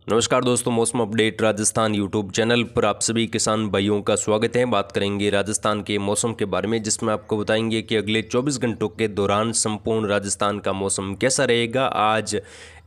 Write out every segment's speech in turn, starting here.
नमस्कार दोस्तों, मौसम अपडेट राजस्थान यूट्यूब चैनल पर आप सभी किसान भाइयों का स्वागत है। बात करेंगे राजस्थान के मौसम के बारे में, जिसमें आपको बताएंगे कि अगले 24 घंटों के दौरान संपूर्ण राजस्थान का मौसम कैसा रहेगा। आज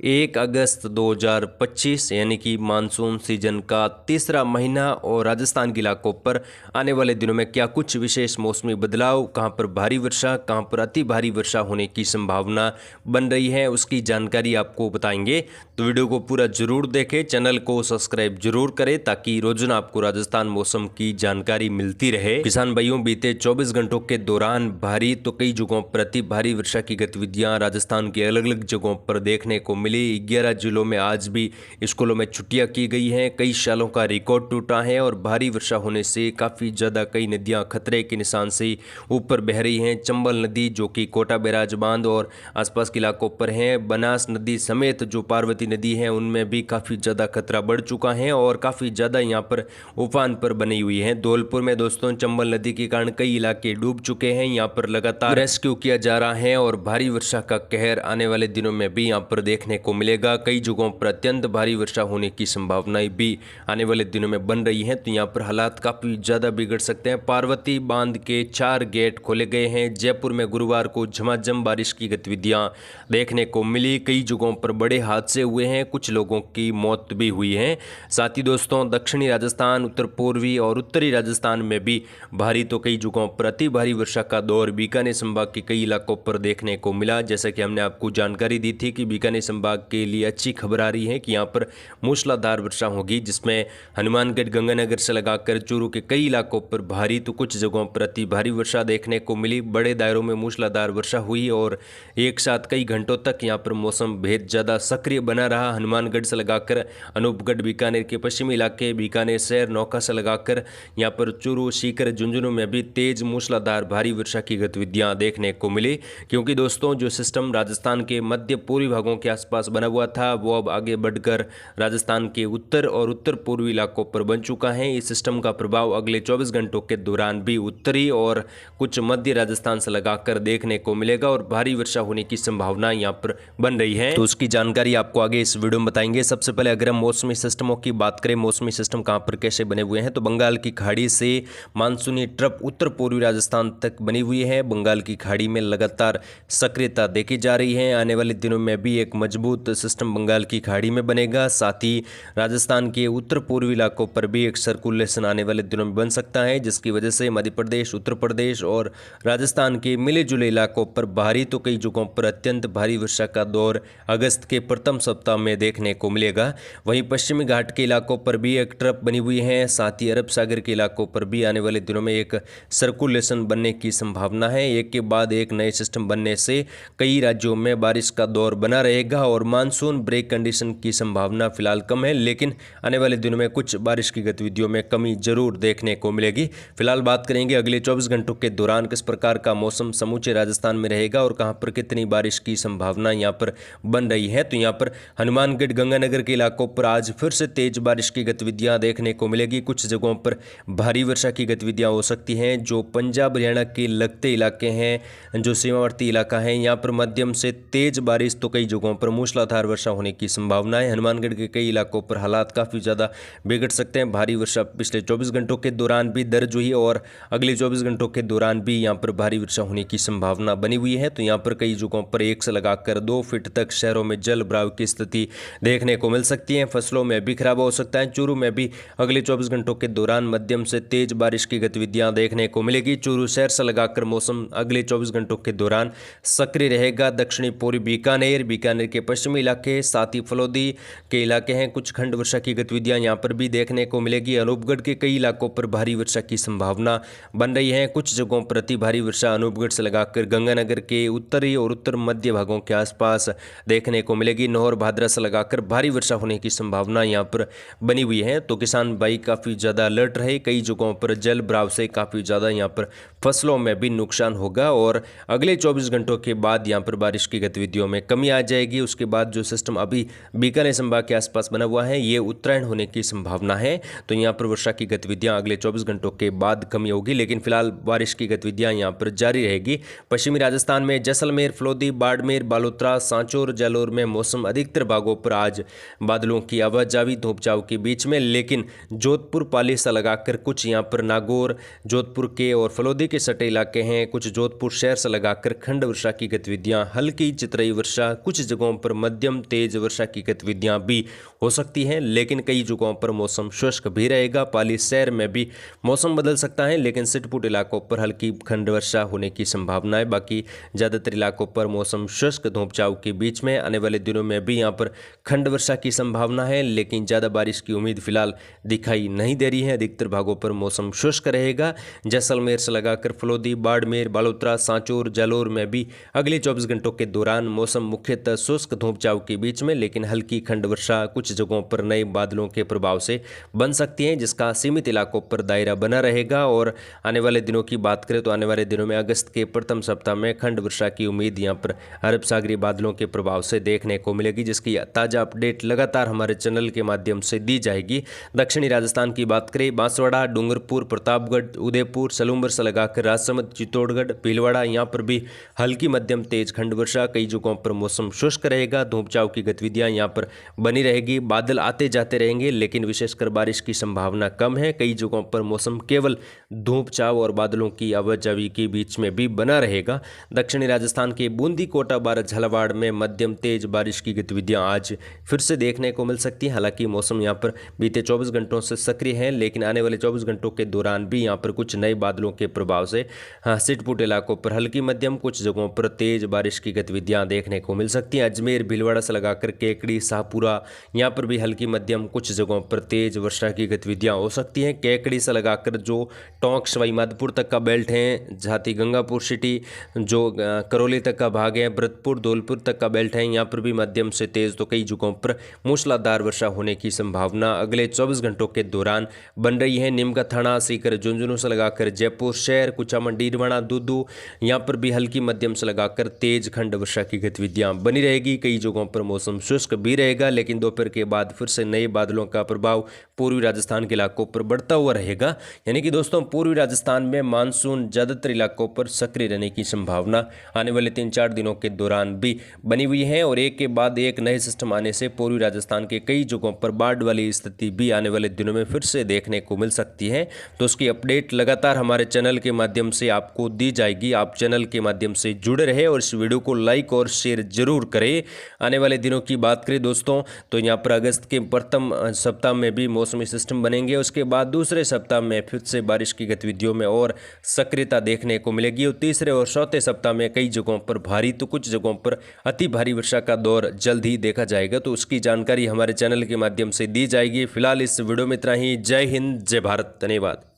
1 अगस्त 2025 यानी कि मानसून सीजन का तीसरा महीना, और राजस्थान के इलाकों पर आने वाले दिनों में क्या कुछ विशेष मौसमी बदलाव, कहां पर भारी वर्षा, कहां पर अति भारी वर्षा होने की संभावना बन रही है, उसकी जानकारी आपको बताएंगे। तो वीडियो को पूरा जरूर देखें, चैनल को सब्सक्राइब जरूर करें ताकि रोजाना आपको राजस्थान मौसम की जानकारी मिलती रहे। किसान भाइयों, बीते 24 घंटों के दौरान भारी तो कई जगहों पर अति भारी वर्षा की गतिविधियां राजस्थान के अलग अलग जगहों पर देखने को मिली। 11 जिलों में आज भी स्कूलों में छुट्टियां की गई हैं। कई सालों का रिकॉर्ड टूटा है और भारी वर्षा होने से काफ़ी ज़्यादा कई नदियां खतरे के निशान से ऊपर बह रही हैं। चंबल नदी जो कि कोटा बैराज बांध और आसपास के इलाकों पर है, बनास नदी समेत जो पार्वती नदी है उनमें भी काफ़ी ज़्यादा खतरा बढ़ चुका है और काफ़ी ज़्यादा यहाँ पर उफान पर बनी हुई है। धौलपुर में दोस्तों चंबल नदी के कारण कई इलाके डूब चुके हैं। यहाँ पर लगातार रेस्क्यू किया जा रहा है और भारी वर्षा का कहर आने वाले दिनों में भी यहाँ पर देखने को मिलेगा। कई जगहों पर अत्यंत भारी वर्षा होने की संभावनाएं भी आने वाले दिनों में बन रही हैं। तो यहाँ पर हालात काफ़ी ज़्यादा बिगड़ सकते हैं। पार्वती बांध के 4 गेट खोले गए हैं। जयपुर में गुरुवार को झमाझम बारिश की गतिविधियाँ देखने को मिली। कई जगहों पर बड़े हादसे हुए हैं, कुछ लोगों की मौत भी हुई है। साथ ही दोस्तों दक्षिणी राजस्थान, उत्तर पूर्वी और उत्तरी राजस्थान में भी भारी तो कई जगहों पर अति भारी वर्षा का दौर बीकानेर संभाग के कई इलाकों पर देखने को मिला। जैसा कि हमने आपको जानकारी दी थी कि बीकानेर संभाग के लिए अच्छी खबर आ रही है कि यहाँ पर मूसलाधार वर्षा होगी, जिसमें हनुमानगढ़ गंगानगर से लगाकर चूरू के कई इलाकों पर भारी तो कुछ जगहों पर अति भारी वर्षा देखने को मिली। बड़े दायरों में मूसलाधार वर्षा हुई और एक साथ कई घंटों तक यहाँ पर मौसम बेहद ज़्यादा सक्रिय बना रहा। हनुमानगढ़ से लगाकर अनूपगढ़, बीकानेर के पश्चिमी इलाके, बीकानेर शहर, नौका से लगाकर यहाँ पर चूरू, सीकर, झुंझुनू में भी तेज मूसलाधार भारी वर्षा की गतिविधियाँ देखने को मिली। क्योंकि दोस्तों जो सिस्टम राजस्थान के मध्य पूर्वी भागों के आसपास बना हुआ था वो अब आगे बढ़कर राजस्थान के उत्तर और उत्तर पूर्वी इलाकों पर बन चुका है। इस सिस्टम का प्रभाव अगले 24 घंटों के दौरान भी उत्तरी और कुछ मध्य राजस्थान से लगाकर देखने को मिलेगा और भारी वर्षा होने की संभावना यहाँ पर बन रही है। तो उसकी जानकारी आपको आगे इस वीडियो में बताएंगे। सबसे पहले अगर हम मौसमी सिस्टमों की बात करें, मौसमी सिस्टम कहां पर कैसे बने हुए हैं, तो बंगाल की खाड़ी से मानसूनी ट्रफ उत्तर पूर्वी राजस्थान तक बनी हुई है। बंगाल की खाड़ी में लगातार सक्रियता देखी जा रही है। आने वाले दिनों में भी एक मजबूत सिस्टम बंगाल की खाड़ी में बनेगा। साथ ही राजस्थान के उत्तर पूर्वी इलाकों पर भी एक सर्कुलेशन आने वाले दिनों में बन सकता है, जिसकी वजह से मध्य प्रदेश, उत्तर प्रदेश और राजस्थान के मिले जुले इलाकों पर भारी तो कई जगहों पर अत्यंत भारी वर्षा का दौर अगस्त के प्रथम सप्ताह में देखने को मिलेगा। वहीं पश्चिमी घाट के इलाकों पर भी एक ट्रफ बनी हुई है। साथ ही अरब सागर के इलाकों पर भी आने वाले दिनों में एक सर्कुलेशन बनने की संभावना है। एक के बाद एक नए सिस्टम बनने से कई राज्यों में बारिश का दौर बना रहेगा और मानसून ब्रेक कंडीशन की संभावना फिलहाल कम है, लेकिन आने वाले दिनों में कुछ बारिश की गतिविधियों में कमी जरूर देखने को मिलेगी। फिलहाल बात करेंगे अगले 24 घंटों के दौरान किस प्रकार का मौसम समूचे राजस्थान में रहेगा और कहां पर कितनी बारिश की संभावना यहां पर बन रही है। तो यहां पर हनुमानगढ़, गंगानगर के इलाकों पर आज फिर से तेज बारिश की गतिविधियां देखने को मिलेगी। कुछ जगहों पर भारी वर्षा की गतिविधियां हो सकती हैं। जो पंजाब हरियाणा के लगते इलाके हैं, जो सीमावर्ती इलाका है, यहाँ पर मध्यम से तेज बारिश तो कई जगहों पर मूसलाधार वर्षा होने की संभावना है। हनुमानगढ़ के कई इलाकों पर हालात काफ़ी ज़्यादा बिगड़ सकते हैं। भारी वर्षा पिछले 24 घंटों के दौरान भी दर्ज हुई और अगले 24 घंटों के दौरान भी यहाँ पर भारी वर्षा होने की संभावना बनी हुई है। तो यहाँ पर कई जगहों पर 1 से लगाकर 2 फीट तक शहरों में जल भराव की स्थिति देखने को मिल सकती है। फसलों में भी खराब हो सकता है। चूरू में भी अगले 24 घंटों के दौरान मध्यम से तेज बारिश की गतिविधियां देखने को मिलेगी। चूरू शहर से लगाकर मौसम अगले 24 घंटों के दौरान सक्रिय रहेगा। दक्षिणी पूर्वी बीकानेर, बीकानेर के पश्चिमी इलाके, साथ ही फलोदी के इलाके हैं, कुछ खंड वर्षा की गतिविधियां यहां पर भी देखने को मिलेगी। अनूपगढ़ के कई इलाकों पर भारी वर्षा की संभावना बन रही है। कुछ जगहों पर अति भारी वर्षा अनूपगढ़ से लगाकर गंगानगर के उत्तरी और उत्तर मध्य भागों के आसपास देखने को मिलेगी। नौहर भादरा से लगाकर भारी वर्षा होने की संभावना यहाँ पर बनी हुई है। तो किसान भाई काफ़ी ज़्यादा अलर्ट रहे। कई जगहों पर जल भराव से काफ़ी ज़्यादा यहाँ पर फसलों में भी नुकसान होगा और अगले 24 घंटों के बाद यहाँ पर बारिश की गतिविधियों में कमी आ जाएगी। उसके बाद जो सिस्टम अभी बीकानेर संभाग के आसपास बना हुआ है, ये उत्तरायण होने की संभावना है। तो यहाँ पर वर्षा की गतिविधियाँ अगले 24 घंटों के बाद कमी होगी, लेकिन फिलहाल बारिश की गतिविधियाँ यहाँ पर जारी रहेगी। पश्चिमी राजस्थान में जैसलमेर, फलोदी, बाड़मेर, बालोतरा, सांचौर, जालोर में मौसम अधिकतर भागों पर आज बादलों की आवाजावी धूप छांव के बीच में, लेकिन जोधपुर पाली से लगाकर कुछ यहाँ पर नागौर, जोधपुर के और फलोदी के सटे इलाके हैं, कुछ जोधपुर शहर से लगाकर खंड वर्षा की गतिविधियां, हल्की चितरई वर्षा, कुछ जगहों पर मध्यम तेज वर्षा की गतिविधियां भी हो सकती हैं, लेकिन कई जगहों पर मौसम शुष्क भी रहेगा। पाली शहर में भी मौसम बदल सकता है, लेकिन सिटपुट इलाकों पर हल्की खंड वर्षा होने की संभावना है। बाकी ज़्यादातर इलाकों पर मौसम शुष्क धूप छांव के बीच में, आने वाले दिनों में भी यहाँ पर खंड वर्षा की संभावना है, लेकिन ज़्यादा बारिश की उम्मीद फिलहाल दिखाई नहीं दे रही है। अधिकतर भागों पर मौसम शुष्क रहेगा। जैसलमेर से लगाकर फलोदी, बाड़मेर, बालोतरा, सांचौर, जालौर में भी अगले 24 घंटों के दौरान मौसम मुख्यतः शुष्क धूप छांव के बीच में, लेकिन हल्की खंड वर्षा कुछ जगहों पर नए बादलों के प्रभाव से बन सकती है, जिसका सीमित इलाकों पर दायरा बना रहेगा। और आने वाले दिनों की बात करें तो आने वाले दिनों में अगस्त के प्रथम सप्ताह में खंड वर्षा की उम्मीद यहाँ पर अरब सागरी बादलों के प्रभाव से देखने को मिलेगी, जिसकी ताज़ा अपडेट लगातार हमारे चैनल के माध्यम से दी जाएगी। दक्षिणी राजस्थान की बात करें, बांसवाड़ा, डूंगरपुर, प्रतापगढ़, उदयपुर, सलूम्बर से लगाकर राजसमंद, चित्तौड़गढ़, भीलवाड़ा, यहाँ पर भी हल्की मध्यम तेज खंड वर्षा, कई जगहों पर मौसम शुष्क रहेगा। धूप छांव की गतिविधियां यहाँ पर बनी रहेगी। बादल आते जाते रहेंगे, लेकिन विशेषकर बारिश की संभावना कम है। कई जगहों पर मौसम केवल धूप छांव और बादलों की आवाजावी के बीच में भी बना रहेगा। दक्षिणी राजस्थान के बूंदी, कोटा, बारां, झालावाड़ में मध्यम तेज बारिश की गतिविधियां आज फिर से देखने को मिल सकती हैं। हालांकि मौसम यहाँ पर बीते 24 घंटों से सक्रिय है, लेकिन आने वाले 24 घंटों के दौरान भी यहाँ पर कुछ नए बादलों के प्रभाव से सिटपुट इलाकों पर हल्की मध्यम, कुछ जगहों पर तेज बारिश की गतिविधियां देखने को मिल सकती हैं। अजमेर, भीलवाड़ा से लगाकर केकड़ी, शाहपुरा, यहाँ पर भी हल्की मध्यम, कुछ जगहों पर तेज वर्षा की गतिविधियां हो सकती हैं। केकड़ी से लगाकर जो टोंक, सवाई माधोपुर तक का बेल्ट है, झाती, गंगापुर सिटी, जो करौली तक का भाग है, भरतपुर, धौलपुर तक का बेल्ट है, यहाँ पर भी मध्यम से तेज तो कई जगहों पर मूसलाधार वर्षा होने की संभावना अगले 24 घंटों के दौरान बन रही है। नीम का थाना, सीकर, झुंझुनू से लगाकर जयपुर शहर, कुचामन, डीडवाना, दूदू, यहाँ पर भी हल्की मध्यम से लगाकर तेज खंड वर्षा की गतिविधियां बनी रहेगी। कई जगहों पर मौसम शुष्क भी रहेगा, लेकिन दोपहर के बाद फिर से नए बादलों का प्रभाव पूर्वी राजस्थान के इलाकों पर बढ़ता हुआ रहेगा। यानी कि दोस्तों, पूर्वी राजस्थान में मानसून ज्यादातर इलाकों पर सक्रिय रहने की संभावना आने वाले 3-4 दिनों के दौरान भी बनी हुई है, और एक के बाद एक नए सिस्टम आने से पूर्वी राजस्थान के कई जगहों पर बाढ़ वाली स्थिति भी आने वाले दिनों में फिर से देखने को मिल सकती है। तो उसकी अपडेट लगातार हमारे चैनल के माध्यम से आपको दी जाएगी। आप चैनल के माध्यम से जुड़े रहे और इस वीडियो को लाइक और शेयर जरूर करें। आने वाले दिनों की बात करें दोस्तों, तो यहाँ पर अगस्त के प्रथम सप्ताह में भी मौसमी सिस्टम बनेंगे। उसके बाद दूसरे सप्ताह में फिर से बारिश की गतिविधियों में और सक्रियता देखने को मिलेगी, और तीसरे और चौथे सप्ताह में कई जगहों पर भारी तो कुछ जगहों पर अति भारी वर्षा का दौर जल्द ही देखा जाएगा। तो उसकी जानकारी हमारे चैनल के माध्यम से दी जाएगी। फिलहाल इस वीडियो में इतना ही। जय हिंद, जय भारत, धन्यवाद।